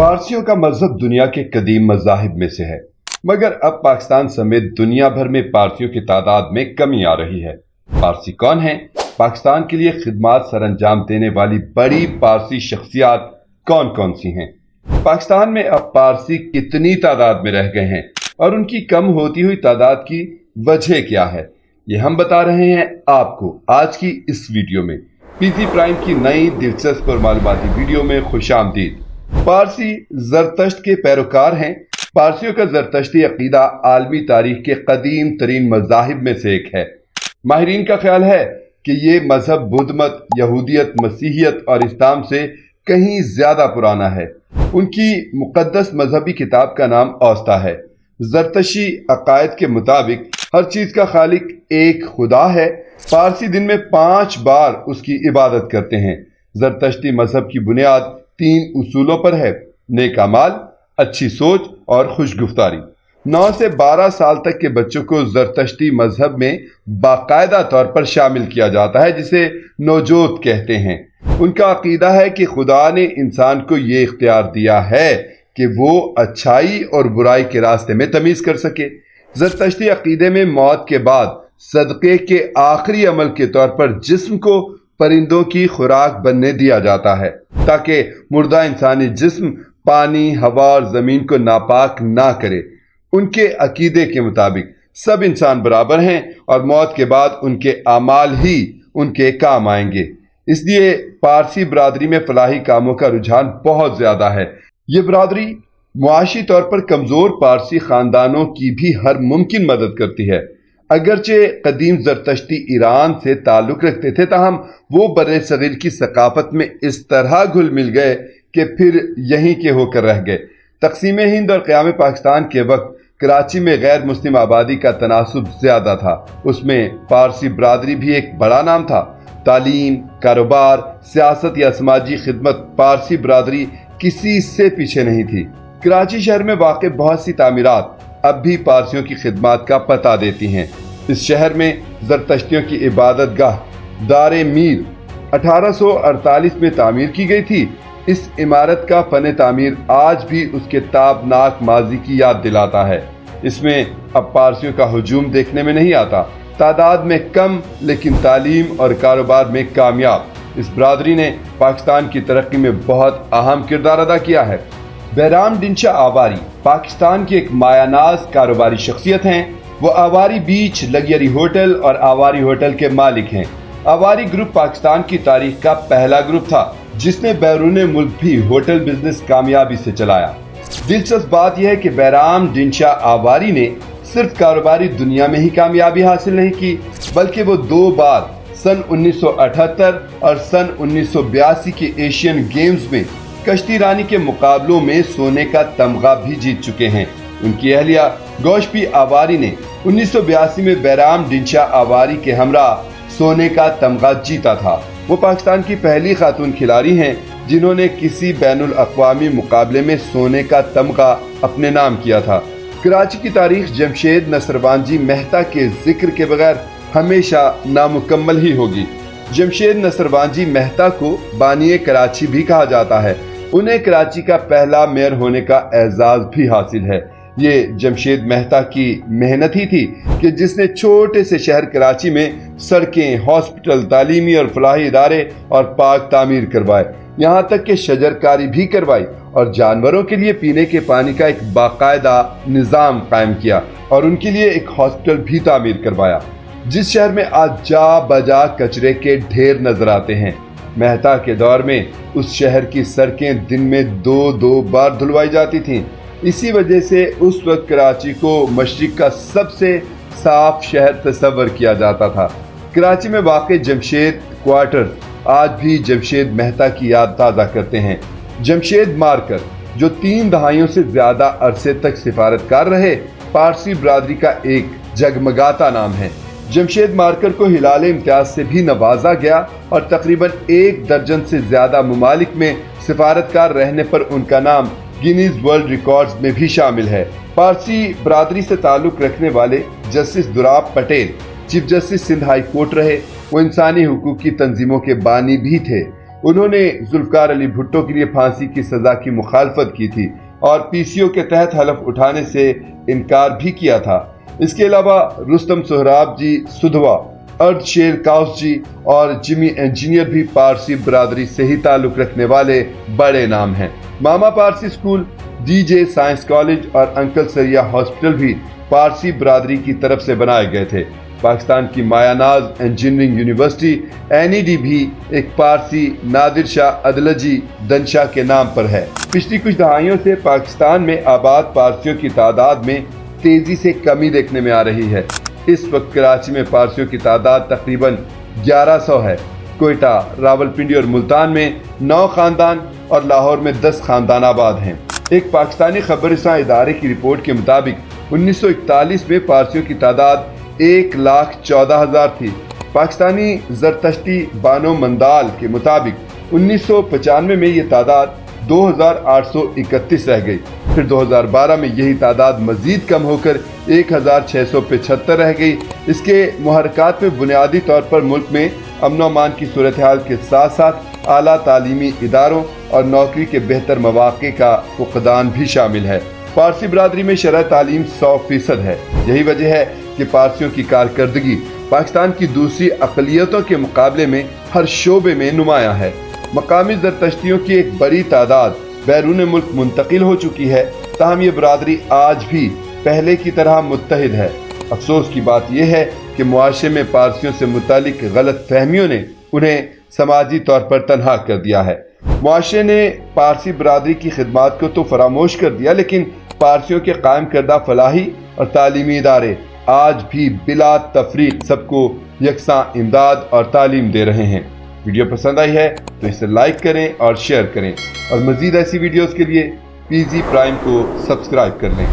पारसियों का मजहब दुनिया के कदीम मज़ाहिब में से है, मगर अब पाकिस्तान समेत दुनिया भर में पारसियों की तादाद में कमी आ रही है। पारसी कौन हैं? पाकिस्तान के लिए खिदमात सरअंजाम देने वाली बड़ी पारसी शख्सियात कौन कौन सी हैं? पाकिस्तान में अब पारसी कितनी तादाद में रह गए हैं और उनकी कम होती हुई तादाद की वजह क्या है, ये हम बता रहे हैं आपको आज की इस वीडियो में। पीसी प्राइम की नई दिलचस्प और मालूमाती वीडियो में खुशामदीद। पारसी ज़रतश्त के पैरोकार हैं। पारसियों का ज़रतश्ती अकीदा आलमी तारीख के कदीम तरीन मज़ाहिब में से एक है। माहिरीन का ख्याल है कि ये मजहब बुद्ध मत, यहूदियत, मसीहियत और इस्लाम से कहीं ज़्यादा पुराना है। उनकी मुक़द्दस मजहबी किताब का नाम औस्ता है। ज़रतशी अकायद के मुताबिक हर चीज़ का खालिक एक खुदा है। पारसी दिन में 5 बार उसकी इबादत करते हैं। ज़रतश्ती मजहब की बुनियाद 3 उसूलों पर है: नेक अमाल, अच्छी सोच और खुशगुफ्तारी। 9 से 12 साल तक के बच्चों को ज़रतश्ती मजहब में बाकायदा तौर पर शामिल किया जाता है, जिसे नौजोत कहते हैं। उनका अकीदा है कि खुदा ने इंसान को ये इख्तियार दिया है कि वो अच्छाई और बुराई के रास्ते में तमीज़ कर सके। ज़रतश्ती अकीदे में मौत के बाद सदक़े के आखिरी अमल के तौर पर जिस्म को परिंदों की खुराक बनने दिया जाता है, ताकि मुर्दा इंसानी जिस्म पानी, हवा और ज़मीन को नापाक ना करे। उनके अकीदे के मुताबिक सब इंसान बराबर हैं और मौत के बाद उनके आमाल ही उनके काम आएंगे। इसलिए पारसी बरादरी में फलाही कामों का रुझान बहुत ज़्यादा है। ये बरादरी मुआशी तौर पर कमज़ोर पारसी ख़ानदानों की भी हर मुमकिन मदद करती है। अगरचे कदीम ज़रतश्ती ईरान से ताल्लुक़ रखते थे, ताहम वो बर्रे सग़ीर की सकाफ़त में इस तरह घुल मिल गए कि फिर यहीं के होकर रह गए। तक़सीम हिंद और क़याम पाकिस्तान के वक्त कराची में गैर मुस्लिम आबादी का तनासुब ज़्यादा था। उसमें पारसी बरादरी भी एक बड़ा नाम था। तालीम, कारोबार, सियासत या समाजी खिदमत पारसी बरादरी किसी से पीछे नहीं थी। कराची शहर में वाक़ बहुत सी तामीरात अब भी पारसियों की खिदमत का पता देती हैं। इस शहर में ज़रतश्तियों की इबादत गाह दारे मीर 1848 में तामीर की गई थी। इस इमारत का फ़न तामीर आज भी उसके ताबनाक माजी की याद दिलाता है। इसमें अब पारसियों का हुजूम देखने में नहीं आता। तादाद में कम लेकिन तालीम और कारोबार में कामयाब इस बरादरी ने पाकिस्तान की तरक्की में बहुत अहम किरदार अदा किया है। बैराम डिंशा आवारी पाकिस्तान की एक मायानाज कारोबारी शख्सियत हैं। वो आवारी बीच लग्जरी होटल और आवारी होटल के मालिक हैं। आवारी ग्रुप पाकिस्तान की तारीख का पहला ग्रुप था जिसने बैरून मुल्क भी होटल बिजनेस कामयाबी से चलाया। दिलचस्प बात यह है कि बैराम डिंशा आवारी ने सिर्फ कारोबारी दुनिया में ही कामयाबी हासिल नहीं की, बल्कि वो 2 बार सन 1978 और सन 1982 के एशियन गेम्स में कश्ती रानी के मुकाबलों में सोने का तमगा भी जीत चुके हैं। उनकी अहलिया गोशपी आवारी ने 1982 में बैराम डिंशा आवारी के हमरा सोने का तमगा जीता था। वो पाकिस्तान की पहली खातून खिलाड़ी हैं जिन्होंने किसी बैनुल अक़वामी मुकाबले में सोने का तमगा अपने नाम किया था। कराची की तारीख जमशेद नसरबानजी मेहता के जिक्र के बगैर हमेशा नामुकम्मल ही होगी। जमशेद नसरबानजी मेहता को बानिए कराची भी कहा जाता है। उन्हें कराची का पहला मेयर होने का एजाज़ भी हासिल है। ये जमशेद मेहता की मेहनत ही थी कि जिसने छोटे से शहर कराची में सड़कें, हॉस्पिटल, तालीमी और फलाही इदारे और पाक तामीर करवाए, यहाँ तक कि शजरकारी भी करवाई और जानवरों के लिए पीने के पानी का एक बाकायदा निज़ाम कायम किया और उनके लिए एक हॉस्पिटल भी तामीर करवाया। जिस शहर में आज जा बजा कचरे के ढेर नजर आते हैं, मेहता के दौर में उस शहर की सड़कें दिन में 2 बार धुलवाई जाती थीं। इसी वजह से उस वक्त कराची को मशरिक का सबसे साफ शहर तस्वर किया जाता था। कराची में वाक़ जमशेद क्वार्टर आज भी जमशेद मेहता की याद ताज़ा करते हैं। जमशेद मार्कर, जो 3 दहाइयों से ज़्यादा अरसे तक सिफारतकार रहे, पारसी बरादरी का एक जगमगाता नाम है। जमशेद मार्कर को हिलाल इम्तियाज से भी नवाजा गया और तकरीबन 1 दर्जन से ज़्यादा ममालिक में सिफारतकार रहने पर उनका नाम गिनीज वर्ल्ड रिकॉर्ड्स में भी शामिल है। पारसी बरादरी से ताल्लुक़ रखने वाले justice Dorab Patel chief justice Sindh high court रहे। वो इंसानी हुकूक की तंजीमों के बानी भी थे। انہوں نے ذوالفقار علی بھٹو کے لیے پھانسی کی سزا کی مخالفت کی تھی اور PCO کے تحت حلف اٹھانے سے انکار بھی کیا تھا۔ اس کے علاوہ رستم سہراب جی سدھوا، ارد شیر کاؤس جی اور جمی انجینئر بھی پارسی برادری سے ہی تعلق رکھنے والے بڑے نام ہیں۔ ماما پارسی اسکول، DJ سائنس کالج اور انکل سریا ہاسپٹل بھی پارسی برادری کی طرف سے بنائے گئے تھے۔ پاکستان کی مایا ناز انجینئرنگ یونیورسٹی NED بھی ایک پارسی نادر شاہ ادلجی دنشا کے نام پر ہے۔ پچھلی کچھ دہائیوں سے پاکستان میں آباد پارسیوں کی تعداد میں تیزی سے کمی دیکھنے میں آ رہی ہے۔ اس وقت کراچی میں پارسیوں کی تعداد تقریباً 1100 ہے۔ کوئٹہ، راولپنڈی اور ملتان میں 9 خاندان اور لاہور میں 10 خاندان آباد ہیں۔ ایک پاکستانی خبر رساں ادارے کی رپورٹ کے مطابق 1941 میں پارسیوں کی تعداد 1,14,000 تھی۔ پاکستانی زرتشتی بانو مندال کے مطابق 1995 میں یہ تعداد 2,831 رہ گئی۔ پھر 2012 میں یہی تعداد مزید کم ہو کر 1,675 رہ گئی۔ اس کے محرکات میں بنیادی طور پر ملک میں امن و امان کی صورتحال کے ساتھ ساتھ اعلیٰ تعلیمی اداروں اور نوکری کے بہتر مواقع کا فقدان بھی شامل ہے۔ پارسی برادری میں شرح تعلیم 100% ہے۔ یہی وجہ ہے کہ پارسیوں کی کارکردگی پاکستان کی دوسری اقلیتوں کے مقابلے میں ہر شعبے میں نمایاں ہے۔ مقامی زرتشتیوں کی ایک بڑی تعداد بیرون ملک منتقل ہو چکی ہے، تاہم یہ برادری آج بھی پہلے کی طرح متحد ہے۔ افسوس کی بات یہ ہے کہ معاشرے میں پارسیوں سے متعلق غلط فہمیوں نے انہیں سماجی طور پر تنہا کر دیا ہے۔ معاشرے نے پارسی برادری کی خدمات کو تو فراموش کر دیا، لیکن پارسیوں کے قائم کردہ فلاحی اور تعلیمی ادارے آج بھی بلا تفریق سب کو یکساں امداد اور تعلیم دے رہے ہیں۔ ویڈیو پسند آئی ہے تو اسے لائک کریں اور شیئر کریں، اور مزید ایسی ویڈیوز کے لیے PG پرائم کو سبسکرائب کر لیں۔